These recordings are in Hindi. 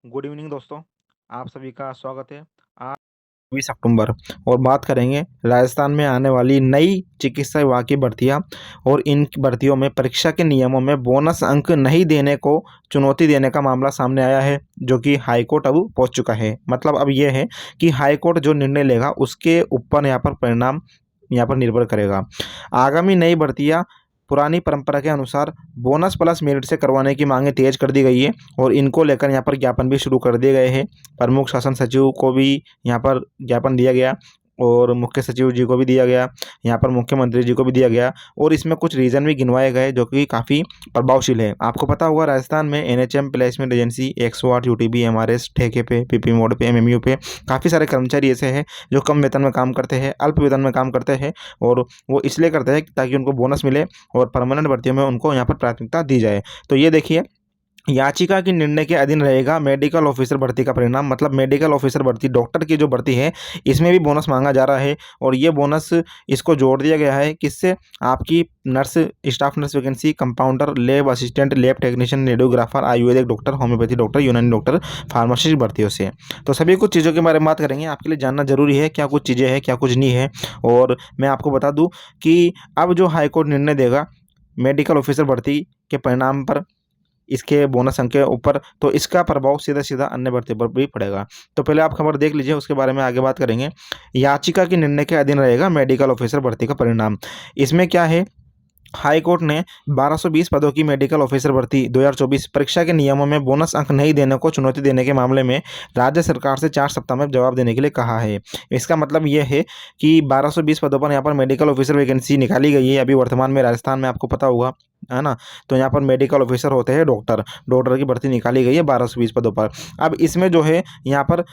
गुड इवनिंग दोस्तों, आप सभी का स्वागत है। आज 20 अक्टूबर और बात करेंगे राजस्थान में आने वाली नई चिकित्सा विभाग की भर्तियां और इन भर्तियों में परीक्षा के नियमों में बोनस अंक नहीं देने को चुनौती देने का मामला सामने आया है, जो कि हाईकोर्ट अब पहुंच चुका है। मतलब अब यह है कि हाईकोर्ट जो निर्णय लेगा उसके ऊपर यहाँ पर परिणाम यहाँ पर निर्भर करेगा। आगामी नई भर्तियां पुरानी परंपरा के अनुसार बोनस प्लस मेरिट से करवाने की मांगें तेज कर दी गई है और इनको लेकर यहाँ पर ज्ञापन भी शुरू कर दिए गए हैं। प्रमुख शासन सचिव को भी यहाँ पर ज्ञापन दिया गया और मुख्य सचिव जी को भी दिया गया, यहाँ पर मुख्यमंत्री जी को भी दिया गया और इसमें कुछ रीज़न भी गिनवाए गए जो कि काफ़ी प्रभावशील है। आपको पता होगा राजस्थान में NHM placement agency 108 UTV MRS ठेके पे पीपी मोड पे एमएमयू पे काफ़ी सारे कर्मचारी ऐसे हैं जो कम वेतन में काम करते हैं, अल्प वेतन में काम करते हैं और वो इसलिए करते हैं ताकि उनको बोनस मिले और परमानेंट भर्तियों में उनको यहाँ पर प्राथमिकता दी जाए। तो ये देखिए, याचिका के निर्णय के अधीन रहेगा मेडिकल ऑफिसर भर्ती का परिणाम। मतलब मेडिकल ऑफिसर भर्ती, डॉक्टर की जो भर्ती है, इसमें भी बोनस मांगा जा रहा है और ये बोनस इसको जोड़ दिया गया है किससे? आपकी nurse, staff nurse vacancy, compounder, lab assistant, lab technician, radiographer, Ayurvedic doctor, homeopathy doctor, यूनानी डॉक्टर, फार्मासिस्ट भर्तियों से। तो सभी कुछ चीज़ों के बारे में बात करेंगे, आपके लिए जानना जरूरी है क्या कुछ चीज़ें हैं क्या कुछ नहीं है। और मैं आपको बता दूँ कि अब जो हाईकोर्ट निर्णय देगा मेडिकल ऑफिसर भर्ती के परिणाम पर, इसके बोनस अंक के ऊपर, तो इसका प्रभाव सीधा सीधा अन्य भर्ती पर भी पड़ेगा। तो पहले आप खबर देख लीजिए, उसके बारे में आगे बात करेंगे। याचिका के निर्णय के अधीन रहेगा मेडिकल ऑफिसर भर्ती का परिणाम। इसमें क्या है, हाई कोर्ट ने 1220 पदों की मेडिकल ऑफिसर भर्ती 2024 परीक्षा के नियमों में बोनस अंक नहीं देने को चुनौती देने के मामले में राज्य सरकार से 4 सप्ताह में जवाब देने के लिए कहा है। इसका मतलब यह है कि 1220 पदों पर यहाँ पर मेडिकल ऑफिसर वैकेंसी निकाली गई है अभी वर्तमान में राजस्थान में, आपको पता होगा, है ना। तो यहाँ पर मेडिकल ऑफिसर होते हैं डॉक्टर, डॉक्टर की भर्ती निकाली गई है 1220 पदों पर। अब इसमें जो है यहाँ पर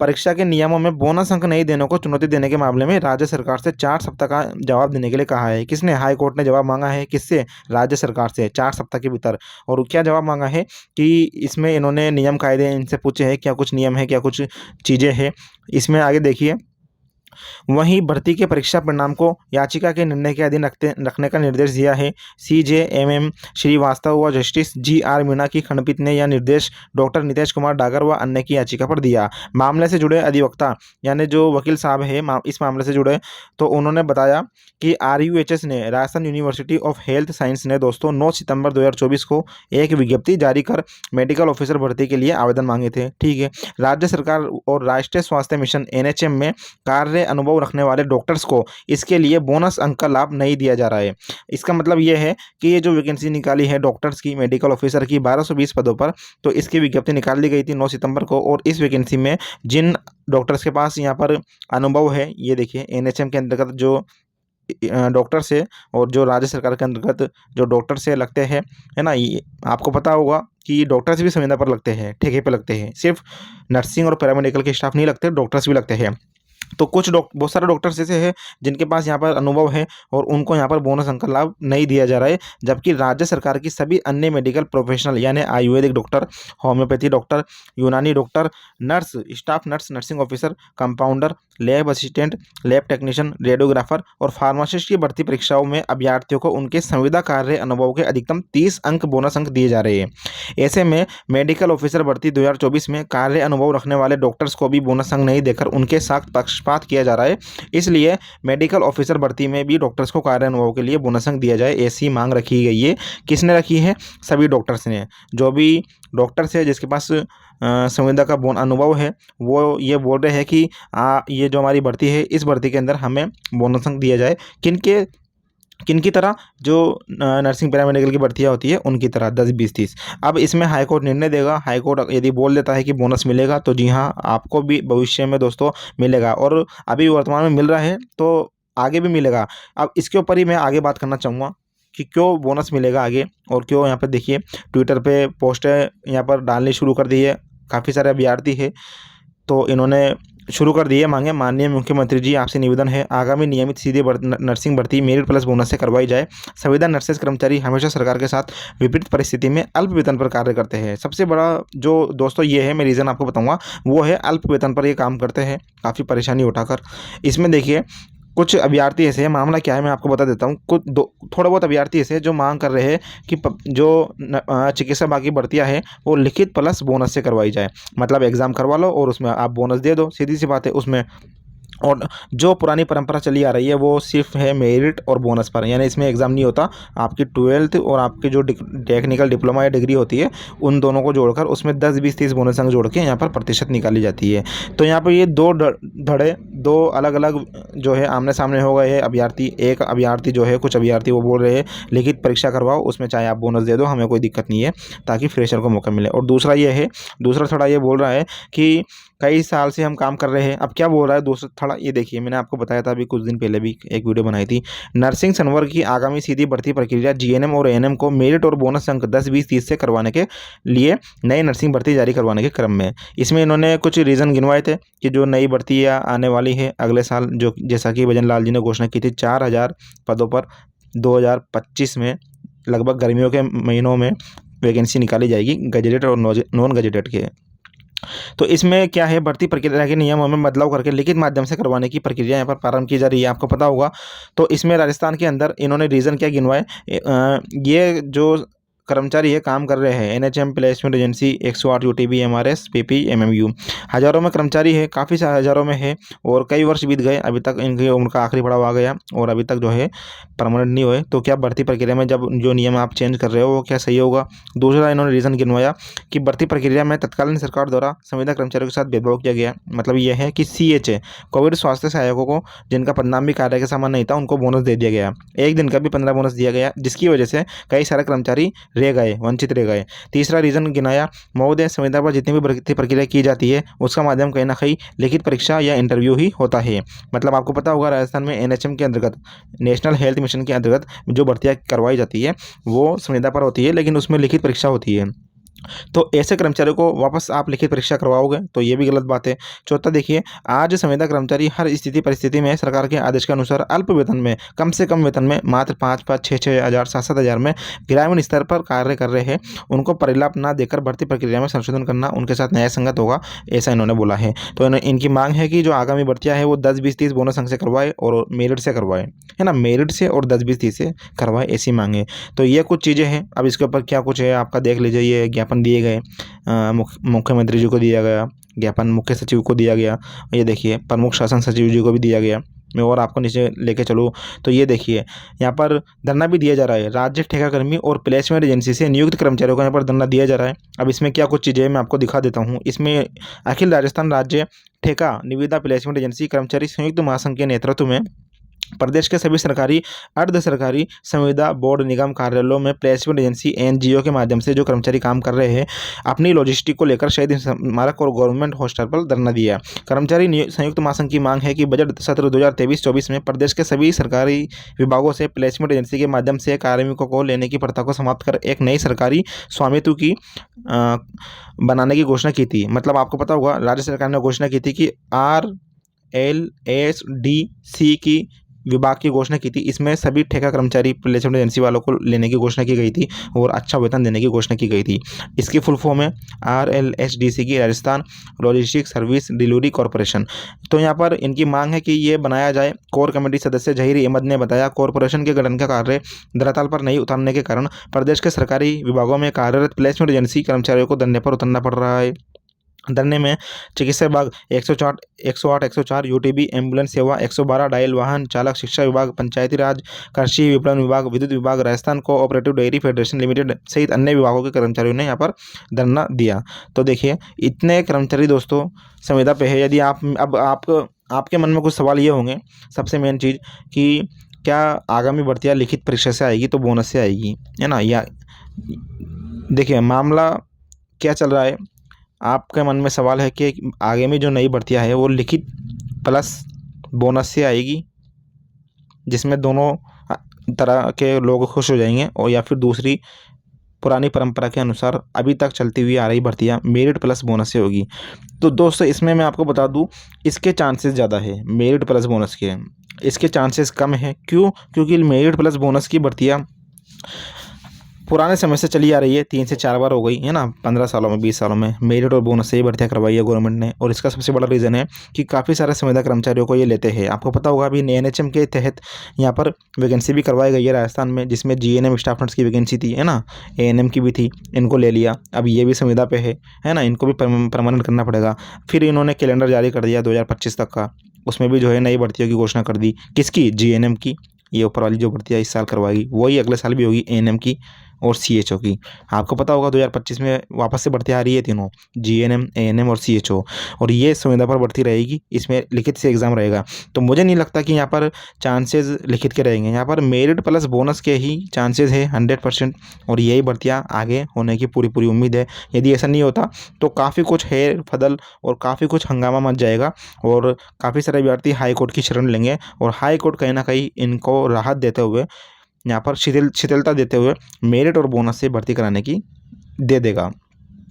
परीक्षा के नियमों में बोनस अंक नहीं देने को चुनौती देने के मामले में राज्य सरकार से 4 सप्ताह का जवाब देने के लिए कहा है। किसने? हाई कोर्ट ने जवाब मांगा है। किससे? राज्य सरकार से, 4 सप्ताह के भीतर। और क्या जवाब मांगा है कि इसमें इन्होंने नियम कायदे इनसे पूछे हैं, क्या कुछ नियम है, क्या कुछ चीज़ें हैं। इसमें आगे देखिए, वहीं भर्ती के परीक्षा परिणाम को याचिका के निर्णय के अधीन रखने का निर्देश दिया है। सीजेएमएम श्रीवास्तव व जस्टिस जी.आर. मीणा की खंडपीठ ने यह निर्देश डॉक्टर नितेश कुमार डागर व अन्य की याचिका पर दिया। मामले से जुड़े अधिवक्ता यानी जो वकील साहब है इस मामले से जुड़े, तो उन्होंने बताया कि आरयूएचएस ने Rajasthan university of health science ने दोस्तों 9 सितंबर 2024 को एक विज्ञप्ति जारी कर मेडिकल ऑफिसर भर्ती के लिए आवेदन मांगे थे। ठीक है, राज्य सरकार और राष्ट्रीय स्वास्थ्य मिशन एनएचएम में कार्य अनुभव रखने वाले डॉक्टर्स को इसके लिए बोनस अंक का लाभ नहीं दिया जा रहा है। इसका मतलब ये है कि ये जो वैकेंसी निकाली है डॉक्टर्स की, मेडिकल ऑफिसर की 1220 पदों पर, तो इसकी विज्ञप्ति निकाल दी गई थी 9 सितंबर को और इस वैकेंसी में जिन डॉक्टर्स के पास यहाँ पर अनुभव है, ये देखिए एनएचएम के अंतर्गत जो डॉक्टर से और जो राज्य सरकार के अंतर्गत जो डॉक्टर से लगते हैं, है ना, ये आपको पता होगा कि डॉक्टर्स भी संविदा पर लगते हैं, ठेके पे लगते हैं। सिर्फ नर्सिंग और पैरामेडिकल के स्टाफ नहीं लगते, डॉक्टर्स भी लगते हैं। तो कुछ बहुत सारे डॉक्टर्स ऐसे हैं जिनके पास यहाँ पर अनुभव है और उनको यहाँ पर बोनस अंक का लाभ नहीं दिया जा रहा है, जबकि राज्य सरकार की सभी अन्य मेडिकल प्रोफेशनल यानी आयुर्वेदिक डॉक्टर, होम्योपैथी डॉक्टर, यूनानी doctor, nurse, staff nurse, nursing officer, compounder, lab assistant, lab technician, radiographer और फार्मासिस्ट की भर्ती परीक्षाओं में अभ्यर्थियों को उनके संविदा कार्य अनुभव के अधिकतम 30 अंक बोनस अंक दिए जा रहे हैं। ऐसे में मेडिकल ऑफिसर भर्ती 2024 में कार्य अनुभव रखने वाले डॉक्टर्स को भी बोनस अंक नहीं देकर उनके साथ पक्षपात किया जा रहा है। इसलिए मेडिकल ऑफिसर भर्ती में भी डॉक्टर्स को कार्य अनुभव के लिए बोनस अंक दिया जाए, ऐसी मांग रखी गई है। किसने रखी है? सभी डॉक्टर्स ने। जो भी डॉक्टर्स है जिसके पास संविदा का अनुभव है, वो ये बोल रहे हैं कि ये जो हमारी भर्ती है, इस भर्ती के अंदर हमें बोनस अंक दिया जाए। किनकी तरह? जो नर्सिंग पैरामेडिकल की भर्तियाँ होती है उनकी तरह 10, 20, 30। अब इसमें हाईकोर्ट निर्णय देगा। हाईकोर्ट यदि बोल देता है कि बोनस मिलेगा, तो जी हाँ, आपको भी भविष्य में दोस्तों मिलेगा और अभी वर्तमान में मिल रहा है तो आगे भी मिलेगा। अब इसके ऊपर ही मैं आगे बात करना चाहूँगा कि क्यों बोनस मिलेगा आगे और क्यों। यहाँ पर देखिए, ट्विटर पे पोस्ट यहाँ पर डालनी शुरू कर दी है, काफ़ी सारे अभ्यर्थी है तो इन्होंने शुरू कर दिए मांगे। माननीय मुख्यमंत्री जी, आपसे निवेदन है आगामी नियमित सीधे नर्सिंग भर्ती मेरिट प्लस बोनस से करवाई जाए। संविदा नर्सेस कर्मचारी हमेशा सरकार के साथ विपरीत परिस्थिति में अल्प वेतन पर कार्य करते हैं। सबसे बड़ा जो दोस्तों ये है, मैं रीज़न आपको बताऊंगा, वो है अल्प वेतन पर ये काम करते हैं काफ़ी परेशानी उठाकर। इसमें देखिए, कुछ अभ्यर्थी ऐसे हैं, मामला क्या है मैं आपको बता देता हूँ। कुछ दो थोड़े बहुत अभ्यर्थी ऐसे हैं जो मांग कर रहे हैं कि चिकित्सा विभाग की भर्तियाँ हैं वो लिखित प्लस बोनस से करवाई जाए। मतलब एग्ज़ाम करवा लो और उसमें आप बोनस दे दो, सीधी सी बात है उसमें। और जो पुरानी परंपरा चली आ रही है वो सिर्फ है मेरिट और बोनस पर, यानी इसमें एग्ज़ाम नहीं होता। आपकी 12th और आपकी जो टेक्निकल डिप्लोमा या डिग्री होती है उन दोनों को जोड़कर उसमें 10 20 30 बोनस अंक जोड़ के यहाँ पर प्रतिशत निकाली जाती है। तो यहाँ पर ये दो धड़े, दो अलग अलग जो है आमने सामने हो गए हैं अभ्यर्थी। एक अभ्यर्थी जो है, कुछ अभ्यर्थी वो बोल रहे हैं लिखित परीक्षा करवाओ, उसमें चाहे आप बोनस दे दो, हमें कोई दिक्कत नहीं है, ताकि फ्रेशर को मौका मिले। और दूसरा ये है, दूसरा थोड़ा ये बोल रहा है कि कई साल से हम काम कर रहे हैं। अब क्या बोल रहा है दोस्तों, थोड़ा ये देखिए, मैंने आपको बताया था अभी कुछ दिन पहले भी एक वीडियो बनाई थी। नर्सिंग संवर्ग की आगामी सीधी भर्ती प्रक्रिया जीएनएम और एएनएम को मेरिट और बोनस अंक 10 20 30 से करवाने के लिए नई नर्सिंग भर्ती जारी करवाने के क्रम में। इसमें इन्होंने कुछ रीज़न गिनवाए थे कि जो नई भर्तियाँ आने वाली है अगले साल, जो जैसा कि भजन लाल जी ने घोषणा की थी 4000 पदों पर 2025 में लगभग गर्मियों के महीनों में वैकेंसी निकाली जाएगी, गजेटेड और नॉन गजेटेड के। तो इसमें क्या है, भर्ती प्रक्रिया के नियमों में बदलाव करके लिखित माध्यम से करवाने की प्रक्रिया यहाँ पर प्रारंभ की जा रही है, आपको पता होगा। तो इसमें राजस्थान के अंदर इन्होंने रीज़न क्या गिनवाए, ये जो कर्मचारी है काम कर रहे हैं NHM placement agency 108 UTV MRS PP MMU, हज़ारों में कर्मचारी है, काफ़ी हज़ारों में है, और कई वर्ष बीत गए, अभी तक इनकी उनका आखिरी पड़ाव आ गया और अभी तक जो है परमानेंट नहीं हुए। तो क्या भर्ती प्रक्रिया में जब जो नियम आप चेंज कर रहे हो वो क्या सही होगा। दूसरा इन्होंने रीज़न गिनवाया कि भर्ती प्रक्रिया में तत्कालीन सरकार द्वारा संविदा कर्मचारियों के साथ भेदभाव किया गया। मतलब यह है कि सीएचए कोविड स्वास्थ्य सहायकों को जिनका पदनाम भी कार्य के समान नहीं था उनको बोनस दे दिया गया, एक दिन का भी 15 बोनस दिया गया, जिसकी वजह से कई सारे कर्मचारी रह गए, वंचित रह गए। तीसरा रीज़न गिनाया, महोदय संविदा पर जितनी भी भर्ती प्रक्रिया की जाती है उसका माध्यम कहीं ना कहीं लिखित परीक्षा या इंटरव्यू ही होता है। मतलब आपको पता होगा राजस्थान में एनएचएम के अंतर्गत, नेशनल हेल्थ मिशन के अंतर्गत जो भर्तियाँ करवाई जाती है वो संविदा पर होती है, लेकिन उसमें लिखित परीक्षा होती है। तो ऐसे कर्मचारियों को वापस आप लिखित परीक्षा करवाओगे तो ये भी गलत बात है। चौथा देखिए, आज संविदा कर्मचारी हर स्थिति परिस्थिति में सरकार के आदेश के अनुसार अल्प वेतन में, कम से कम वेतन में, मात्र 5-5, 6-6 हज़ार, 7-7 हज़ार में ग्रामीण स्तर पर कार्य कर रहे हैं। उनको परिलाभ ना देकर भर्ती प्रक्रिया में संशोधन करना उनके साथ न्याय संगत होगा, ऐसा इन्होंने बोला है। तो इनकी मांग है कि जो आगामी भर्तियाँ हैं वो 10 20 30 बोनस अंक से करवाए और मेरिट से करवाए, है ना, मेरिट से और 10 20 30 से करवाए, ऐसी मांग है। तो ये कुछ चीज़ें हैं। अब इसके ऊपर क्या कुछ है आपका देख लीजिए। ये ज्ञापन दिए गए, मुख्यमंत्री जी को दिया गया ज्ञापन, मुख्य सचिव को दिया गया, ये देखिए प्रमुख शासन सचिव जी को भी दिया गया। मैं और आपको नीचे लेके चलूँ तो ये देखिए यहाँ पर धरना भी दिया जा रहा है। राज्य ठेकाकर्मी और प्लेसमेंट एजेंसी से नियुक्त कर्मचारियों को यहाँ पर धरना दिया जा रहा है। अब इसमें क्या कुछ चीज़ें मैं आपको दिखा देता हूँ। इसमें अखिल राजस्थान राज्य ठेका निविदा प्लेसमेंट एजेंसी कर्मचारी संयुक्त महासंघ के नेतृत्व में प्रदेश के सभी सरकारी, अर्ध सरकारी, संविदा बोर्ड, निगम कार्यालयों में प्लेसमेंट एजेंसी एनजीओ के माध्यम से जो कर्मचारी काम कर रहे हैं अपनी लॉजिस्टिक को लेकर शहीद स्मारक और गवर्नमेंट हॉस्टल पर धरना दिया। कर्मचारी संयुक्त महासंघ की मांग है कि बजट सत्र 2023-24 में प्रदेश के सभी सरकारी विभागों से प्लेसमेंट एजेंसी के माध्यम से कार्मिकों को लेने की प्रथा को समाप्त कर एक नई सरकारी स्वामित्व की बनाने की घोषणा की थी। मतलब आपको पता होगा राज्य सरकार ने घोषणा की थी कि RLSDC की विभाग की घोषणा की थी। इसमें सभी ठेका कर्मचारी प्लेसमेंट एजेंसी वालों को लेने की घोषणा की गई थी और अच्छा वेतन देने की घोषणा की गई थी। इसकी फुल फॉर्म है RLSDC की, Rajasthan logistic service delivery corporation. तो यहाँ पर इनकी मांग है कि ये बनाया जाए। कोर कमेटी सदस्य जहीर अहमद ने बताया, कॉरपोरेशन के गठन का कार्य धरातल पर नहीं उतारने के कारण प्रदेश के सरकारी विभागों में कार्यरत प्लेसमेंट एजेंसी कर्मचारियों को धरने पर उतरना पड़ रहा है। धरने में चिकित्सा विभाग 108, 104 यूटीबी, एम्बुलेंस सेवा 112, डायल वाहन चालक, शिक्षा विभाग, पंचायती राज, कृषि विपणन विभाग, विद्युत विभाग, Rajasthan cooperative dairy federation limited सहित अन्य विभागों के कर्मचारियों ने यहाँ पर धरना दिया। तो देखिए इतने कर्मचारी दोस्तों संविदा पे है। यदि आपके मन में कुछ सवाल ये होंगे, सबसे मेन चीज़ कि क्या आगामी भर्तियाँ लिखित परीक्षा से आएगी तो बोनस से आएगी, है ना, या देखिए मामला क्या चल रहा है। आपके मन में सवाल है कि आगे में जो नई भर्तियां है वो लिखित प्लस बोनस से आएगी, जिसमें दोनों तरह के लोग खुश हो जाएंगे, और या फिर दूसरी पुरानी परंपरा के अनुसार अभी तक चलती हुई आ रही भर्तियां मेरिट प्लस बोनस से होगी। तो दोस्तों इसमें मैं आपको बता दूं, इसके चांसेस ज़्यादा है मेरिट प्लस बोनस के, इसके चांसेस कम है। क्यों? क्योंकि मेरिट प्लस बोनस की भर्तियाँ पुराने समय से चली आ रही है, 3 से 4 बार हो गई है ना, 15 सालों में, 20 सालों में मेरिट और बोनस से ही भर्तियाँ करवाई है गवर्नमेंट ने। और इसका सबसे बड़ा रीज़न है कि काफ़ी सारे संविदा कर्मचारियों को ये लेते हैं। आपको पता होगा अभी एनएचएम के तहत यहाँ पर वैकेंसी भी करवाई गई है राजस्थान में, जिसमें जीएनएम स्टाफ नर्स की वैकेंसी थी, है ना, एएनएम की भी थी, इनको ले लिया। अब ये भी संविदा पे है ना, इनको भी परमानेंट करना पड़ेगा। फिर इन्होंने कैलेंडर जारी कर दिया 2025 तक का, उसमें भी जो है नई भर्तियों की घोषणा कर दी। किसकी? जीएनएम की। ये ऊपर वाली जो भर्तियाँ इस साल करवाएगी वही अगले साल भी होगी, एएनएम की और सीएचओ की। आपको पता होगा 2025 में वापस से भर्ती आ रही है तीनों, जीएनएम, एएनएम और सीएचओ, और ये संविदा पर भर्ती रहेगी। इसमें लिखित से एग्जाम रहेगा। तो मुझे नहीं लगता कि यहाँ पर चांसेस लिखित के रहेंगे, यहाँ पर मेरिट प्लस बोनस के ही चांसेस है 100%। और यही भर्तियाँ आगे होने की पूरी पूरी उम्मीद है। यदि ऐसा नहीं होता तो काफ़ी कुछ हेर फदल और काफ़ी कुछ हंगामा मच जाएगा, और काफ़ी सारे अभ्यर्थी हाई कोर्ट की शरण लेंगे, और हाई कोर्ट कहीं ना कहीं इनको राहत देते हुए, यहाँ पर शिथिलता देते हुए मेरिट और बोनस से भर्ती कराने की दे देगा,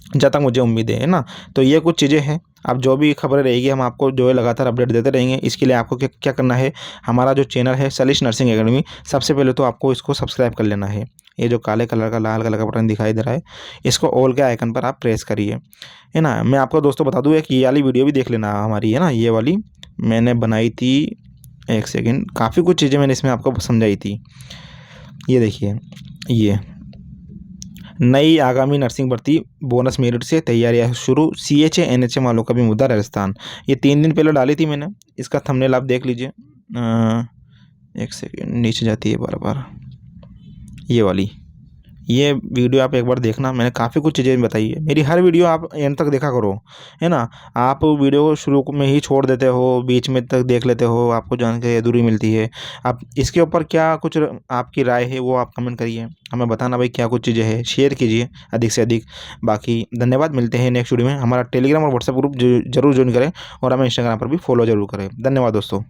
जहाँ तक मुझे उम्मीद है ना। तो ये कुछ चीज़ें हैं। अब जो भी खबरें रहेगी हम आपको जो है लगातार अपडेट देते रहेंगे। इसके लिए आपको क्या क्या करना है, हमारा जो चैनल है सलीश नर्सिंग एकेडमी, सबसे पहले तो आपको इसको सब्सक्राइब कर लेना है। ये जो काले कलर का लाल कलर का बटन दिखाई दे रहा है, इसको ऑल के आइकन पर आप प्रेस करिए, है ना। मैं आपको दोस्तों बता दूँ कि ये वाली वीडियो भी देख लेना हमारी, है ना, ये वाली मैंने बनाई थी, एक सेकेंड, काफ़ी कुछ चीज़ें मैंने इसमें आपको समझाई थी। ये देखिए, ये नई आगामी नर्सिंग भर्ती बोनस मेरिट से तैयारियां शुरू, सीएचए एनएचएम वालों का भी मुद्दा राजस्थान। ये 3 दिन पहले डाली थी मैंने, इसका थंबनेल आप देख लीजिए। एक सेकेंड, नीचे जाती है बार बार, ये वाली, ये वीडियो आप एक बार देखना, मैंने काफ़ी कुछ चीज़ें बताई है। मेरी हर वीडियो आप एंड तक देखा करो, है ना। आप वीडियो को शुरू में ही छोड़ देते हो, बीच में तक देख लेते हो, आपको जानकारी अधूरी मिलती है। आप इसके ऊपर क्या कुछ आपकी राय है वो आप कमेंट करिए, हमें बताना भाई क्या कुछ चीज़ें हैं, शेयर कीजिए अधिक से अधिक। बाकी धन्यवाद, मिलते हैं नेक्स्ट वीडियो में। हमारा टेलीग्राम और व्हाट्सएप ग्रुप जरूर ज्वाइन करें, और हमें इंस्टाग्राम पर भी फॉलो जरूर करें। धन्यवाद दोस्तों।